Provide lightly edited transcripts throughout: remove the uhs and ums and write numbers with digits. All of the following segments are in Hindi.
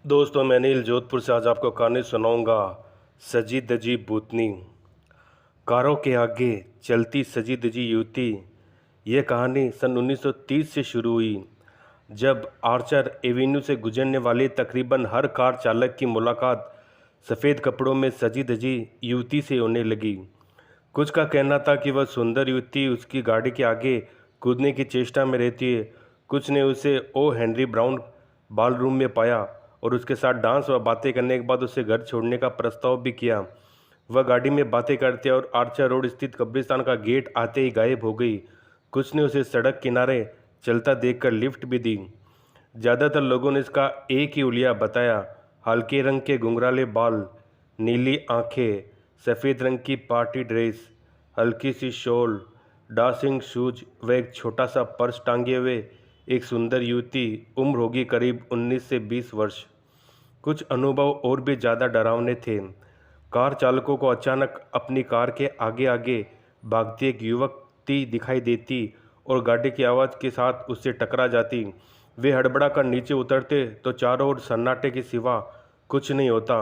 दोस्तों, मैं अनिल जोधपुर से आज आपको कहानी सुनाऊंगा। सजी धजी भूतनी। कारों के आगे चलती सजी धजी युवती। यह कहानी सन 1930 से शुरू हुई, जब आर्चर एवेन्यू से गुजरने वाले तकरीबन हर कार चालक की मुलाकात सफ़ेद कपड़ों में सजी धजी युवती से होने लगी। कुछ का कहना था कि वह सुंदर युवती उसकी गाड़ी के आगे कूदने की चेष्टा में रहती है। कुछ ने उसे ओ हेनरी ब्राउन बाल रूम में पाया और उसके साथ डांस व बातें करने के बाद उसे घर छोड़ने का प्रस्ताव भी किया। वह गाड़ी में बातें करते और आर्चर रोड स्थित कब्रिस्तान का गेट आते ही गायब हो गई। कुछ ने उसे सड़क किनारे चलता देखकर लिफ्ट भी दी। ज़्यादातर लोगों ने इसका एक ही हुलिया बताया, हल्के रंग के घुंघराले बाल, नीली आंखें, सफ़ेद रंग की पार्टी ड्रेस, हल्की सी शॉल, डांसिंग शूज व एक छोटा सा पर्स टांगे हुए एक सुंदर युवती। उम्र होगी करीब 19 से 20 वर्ष। कुछ अनुभव और भी ज़्यादा डरावने थे। कार चालकों को अचानक अपनी कार के आगे आगे भागती एक युवती दिखाई देती और गाड़ी की आवाज़ के साथ उससे टकरा जाती। वे हड़बड़ा कर नीचे उतरते तो चारों ओर सन्नाटे के सिवा कुछ नहीं होता।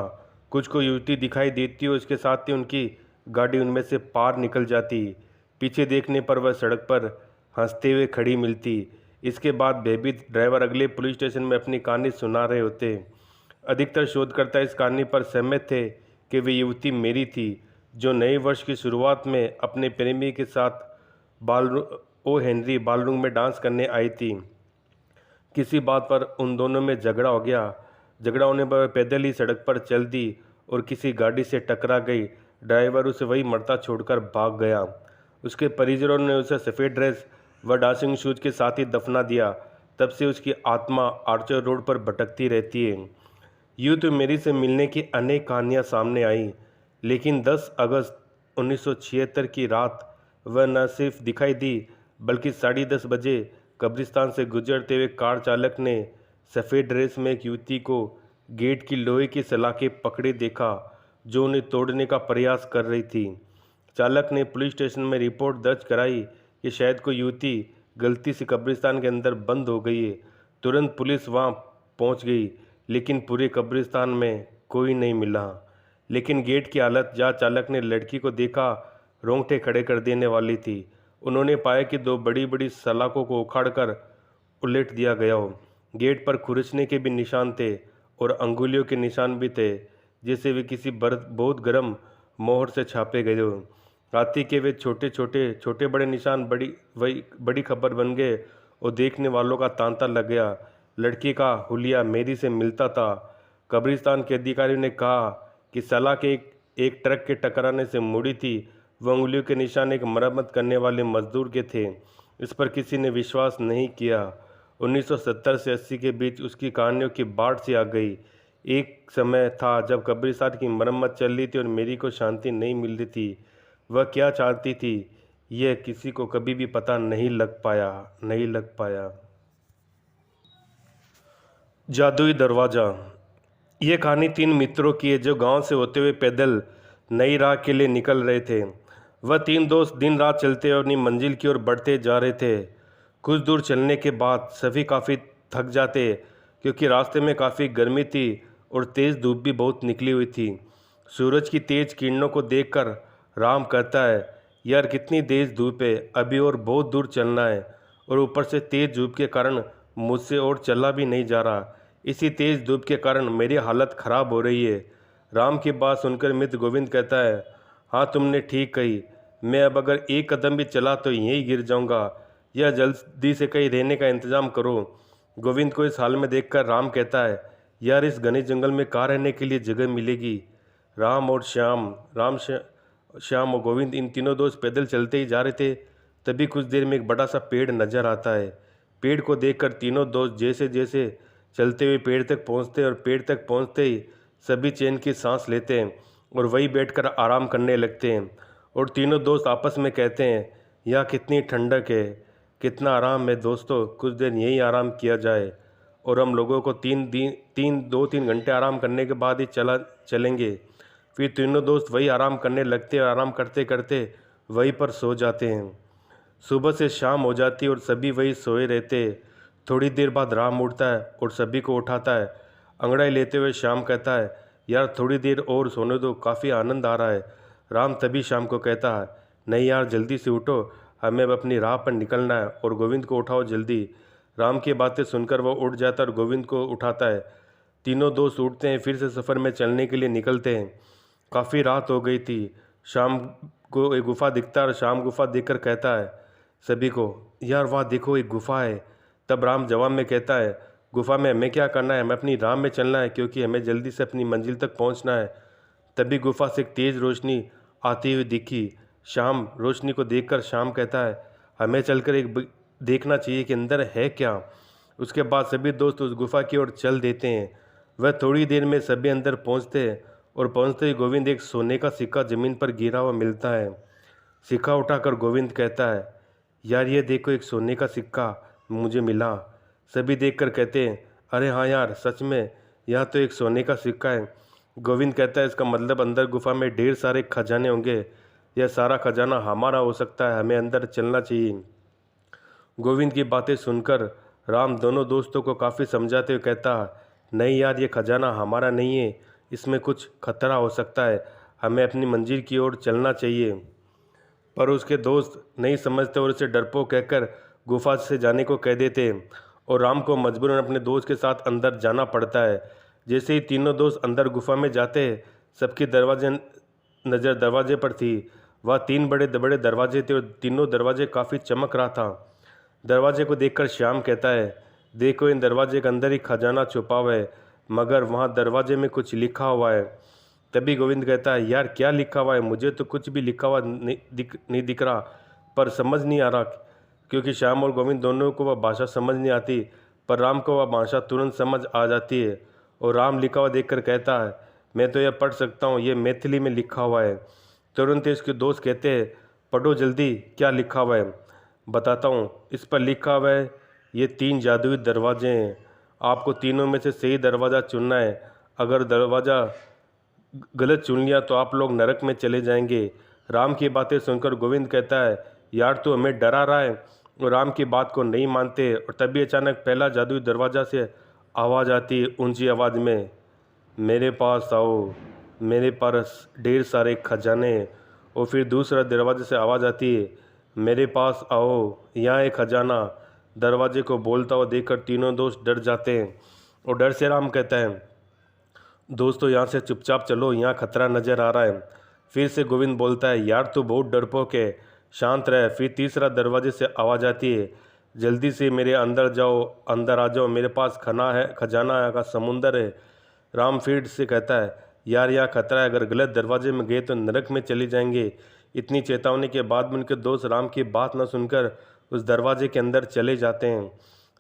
कुछ को युवती दिखाई देती और उसके साथ ही उनकी गाड़ी उनमें से पार निकल जाती। पीछे देखने पर वह सड़क पर हंसते हुए खड़ी मिलती। इसके बाद भयभीत ड्राइवर अगले पुलिस स्टेशन में अपनी कहानी सुना रहे होते। अधिकतर शोधकर्ता इस कहानी पर सहमत थे कि वे युवती मेरी थी, जो नए वर्ष की शुरुआत में अपने प्रेमी के साथ बाल ओ हेनरी बालरूम में डांस करने आई थी। किसी बात पर उन दोनों में झगड़ा हो गया। झगड़ा होने पर पैदल ही सड़क पर चल दी और किसी गाड़ी से टकरा गई। ड्राइवर उसे वही मरता छोड़कर भाग गया। उसके परिजनों ने उसे सफ़ेद ड्रेस व डांसिंग शूज के साथ ही दफना दिया। तब से उसकी आत्मा आर्चर रोड पर भटकती रहती है। यूँ तो मेरी से मिलने की अनेक कहानियाँ सामने आई, लेकिन 10 अगस्त 1976 की रात वह न सिर्फ दिखाई दी, बल्कि 10:30 बजे कब्रिस्तान से गुजरते हुए कार चालक ने सफ़ेद ड्रेस में एक युवती को गेट की लोहे की सलाखें पकड़े देखा, जो उन्हें तोड़ने का प्रयास कर रही थी। चालक ने पुलिस स्टेशन में रिपोर्ट दर्ज कराई कि शायद कोई युवती गलती से कब्रिस्तान के अंदर बंद हो गई है। तुरंत पुलिस वहां पहुंच गई, लेकिन पूरे कब्रिस्तान में कोई नहीं मिला। लेकिन गेट की हालत, जहां चालक ने लड़की को देखा, रोंगटे खड़े कर देने वाली थी। उन्होंने पाया कि 2 बड़ी बड़ी सलाखों को उखाड़कर उलट दिया गया हो। गेट पर खुरचने के भी निशान थे और अंगुलियों के निशान भी थे, जैसे वे किसी बहुत गर्म मोहर से छापे गए हो। हाथी के वे छोटे बड़े निशान बड़ी खबर बन गए और देखने वालों का तांता लग गया। लड़की का हुलिया मेरी से मिलता था। कब्रिस्तान के अधिकारियों ने कहा कि सलाख एक ट्रक के टकराने से मुड़ी थी। वह उंगलियों के निशान एक मरम्मत करने वाले मजदूर के थे। इस पर किसी ने विश्वास नहीं किया। 1970 से 80 के बीच उसकी कहानियों की बाढ़ सी आ गई। एक समय था जब कब्रिस्तान की मरम्मत चल रही थी और मेरी को शांति नहीं मिल रही थी। वह क्या चाहती थी, यह किसी को कभी भी पता नहीं लग पाया। जादुई दरवाज़ा। यह कहानी 3 मित्रों की है जो गांव से होते हुए पैदल नई राह के लिए निकल रहे थे। वह 3 दोस्त दिन रात चलते और अपनी मंजिल की ओर बढ़ते जा रहे थे। कुछ दूर चलने के बाद सभी काफ़ी थक जाते, क्योंकि रास्ते में काफ़ी गर्मी थी और तेज़ धूप भी बहुत निकली हुई थी। सूरज की तेज़ किरणों को देखकर राम कहता है, यार कितनी तेज़ धूप है, अभी और बहुत दूर चलना है, और ऊपर से तेज़ धूप के कारण मुझसे और चला भी नहीं जा रहा। इसी तेज़ धूप के कारण मेरी हालत ख़राब हो रही है। राम की बात सुनकर मित्र गोविंद कहता है, हाँ तुमने ठीक कही, मैं अब अगर एक कदम भी चला तो यहीं गिर जाऊंगा। या जल्दी से कहीं रहने का इंतज़ाम करो। गोविंद को इस हाल में देखकर राम कहता है, यार इस घने जंगल में कहाँ रहने के लिए जगह मिलेगी। श्याम और गोविंद, इन तीनों दोस्त पैदल चलते ही जा रहे थे। तभी कुछ देर में एक बड़ा सा पेड़ नजर आता है। पेड़ को देखकर तीनों दोस्त जैसे जैसे चलते हुए पेड़ तक पहुंचते और पेड़ तक पहुंचते ही सभी चैन की सांस लेते हैं और वहीं बैठकर आराम करने लगते हैं। और तीनों दोस्त आपस में कहते हैं, यहाँ कितनी ठंडक है, कितना आराम है दोस्तों, कुछ देर यहीं आराम किया जाए। और हम लोगों को 2-3 घंटे आराम करने के बाद ही चलेंगे। फिर तीनों दोस्त वही आराम करने लगते और आराम करते करते वहीं पर सो जाते हैं। सुबह से शाम हो जाती और सभी वही सोए रहते। थोड़ी देर बाद राम उठता है और सभी को उठाता है। अंगड़ाई लेते हुए श्याम कहता है, यार थोड़ी देर और सोने दो, काफ़ी आनंद आ रहा है। राम तभी श्याम को कहता है, नहीं यार जल्दी से उठो, हमें अब अपनी राह पर निकलना है और गोविंद को उठाओ जल्दी। राम की बातें सुनकर वह उठ जाता है और गोविंद को उठाता है। तीनों दोस्त उठते हैं, फिर से सफ़र में चलने के लिए निकलते हैं। काफ़ी रात हो गई थी। शाम को एक गुफा दिखता है और शाम गुफा देखकर कहता है सभी को, यार वहाँ देखो एक गुफा है। तब राम जवाब में कहता है, गुफा में हमें क्या करना है, हमें अपनी राह में चलना है क्योंकि हमें जल्दी से अपनी मंजिल तक पहुँचना है। तभी गुफा से एक तेज़ रोशनी आती हुई दिखी। शाम रोशनी को देखकर शाम कहता है, हमें चलकर देखना चाहिए कि अंदर है क्या। उसके बाद सभी दोस्त उस गुफा की ओर चल देते हैं। वह थोड़ी देर में सभी अंदर पहुंचते हैं और पहुंचते ही गोविंद एक सोने का सिक्का जमीन पर गिरा हुआ मिलता है। सिक्का उठाकर गोविंद कहता है, यार ये देखो एक सोने का सिक्का मुझे मिला। सभी देखकर कहते हैं, अरे हाँ यार सच में यह तो एक सोने का सिक्का है। गोविंद कहता है, इसका मतलब अंदर गुफा में ढेर सारे खजाने होंगे। यह सारा खजाना हमारा हो सकता है, हमें अंदर चलना चाहिए। गोविंद की बातें सुनकर राम दोनों दोस्तों को काफ़ी समझाते हुए कहता, नहीं यार ये खजाना हमारा नहीं है, इसमें कुछ खतरा हो सकता है, हमें अपनी मंजिल की ओर चलना चाहिए। पर उसके दोस्त नहीं समझते और उसे डरपोक कहकर गुफा से जाने को कह देते हैं और राम को मजबूरन अपने दोस्त के साथ अंदर जाना पड़ता है। जैसे ही तीनों दोस्त अंदर गुफा में जाते हैं, सबकी नज़र दरवाजे पर थी। वह 3 बड़े बड़े दरवाजे थे और तीनों दरवाजे काफ़ी चमक रहा था। दरवाजे को देखकर श्याम कहता है, देखो इन दरवाजे के अंदर ही खजाना छुपा हुआ है, मगर वहाँ दरवाजे में कुछ लिखा हुआ है। तभी गोविंद कहता है, यार क्या लिखा हुआ है, मुझे तो कुछ भी लिखा हुआ नहीं दिख रहा, पर समझ नहीं आ रहा। क्योंकि श्याम और गोविंद दोनों को वह भाषा समझ नहीं आती, पर राम को वह भाषा तुरंत समझ आ जाती है और राम लिखा हुआ देखकर कहता है, मैं तो यह पढ़ सकता हूँ, ये मैथिली में लिखा हुआ है। तुरंत इसके दोस्त कहते हैं, पढ़ो जल्दी क्या लिखा हुआ है। बताता हूँ, इस पर लिखा हुआ है, ये 3 जादुई दरवाजे हैं, आपको तीनों में से सही दरवाज़ा चुनना है। अगर दरवाज़ा गलत चुन लिया तो आप लोग नरक में चले जाएंगे। राम की बातें सुनकर गोविंद कहता है, यार तू हमें डरा रहा है। और राम की बात को नहीं मानते और तभी अचानक पहला जादुई दरवाज़ा से आवाज़ आती है ऊंची आवाज़ में, मेरे पास आओ, मेरे पास ढेर सारे खजाने। और फिर दूसरा दरवाजे से आवाज़ आती है, मेरे पास आओ, यहाँ एक खजाना। दरवाजे को बोलता हुआ देखकर तीनों दोस्त डर जाते हैं और डर से राम कहता है, दोस्तों यहाँ से चुपचाप चलो, यहाँ खतरा नज़र आ रहा है। फिर से गोविंद बोलता है, यार तू बहुत डरपोक है, शांत रह। फिर तीसरा दरवाजे से आवाज़ आती है, जल्दी से मेरे अंदर जाओ, अंदर आ जाओ, मेरे पास खजाना का समुंदर है। राम फिर से कहता है, यार यहाँ खतरा है, अगर गलत दरवाजे में गए तो नरक में चले जाएंगे। इतनी चेतावनी के बाद भी उनके दोस्त राम की बात न सुनकर उस दरवाजे के अंदर चले जाते हैं।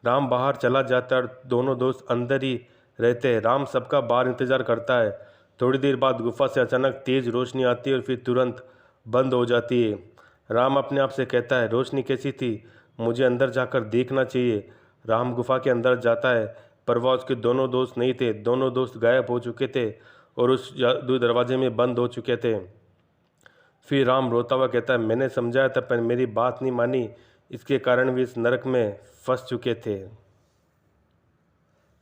राम बाहर चला जाता है और दोनों दोस्त अंदर ही रहते हैं। राम सबका बाहर इंतज़ार करता है। थोड़ी देर बाद गुफा से अचानक तेज़ रोशनी आती है और फिर तुरंत बंद हो जाती है। राम अपने आप से कहता है, रोशनी कैसी थी, मुझे अंदर जाकर देखना चाहिए। राम गुफा के अंदर जाता है, पर वह उसके दोनों दोस्त नहीं थे। दोनों दोस्त गायब हो चुके थे और उस जादुई दरवाजे में बंद हो चुके थे। फिर राम रोता हुआ कहता है, मैंने समझाया था पर मेरी बात नहीं मानी, इसके कारण भी इस नरक में फंस चुके थे।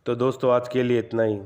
तो दोस्तों आज के लिए इतना ही।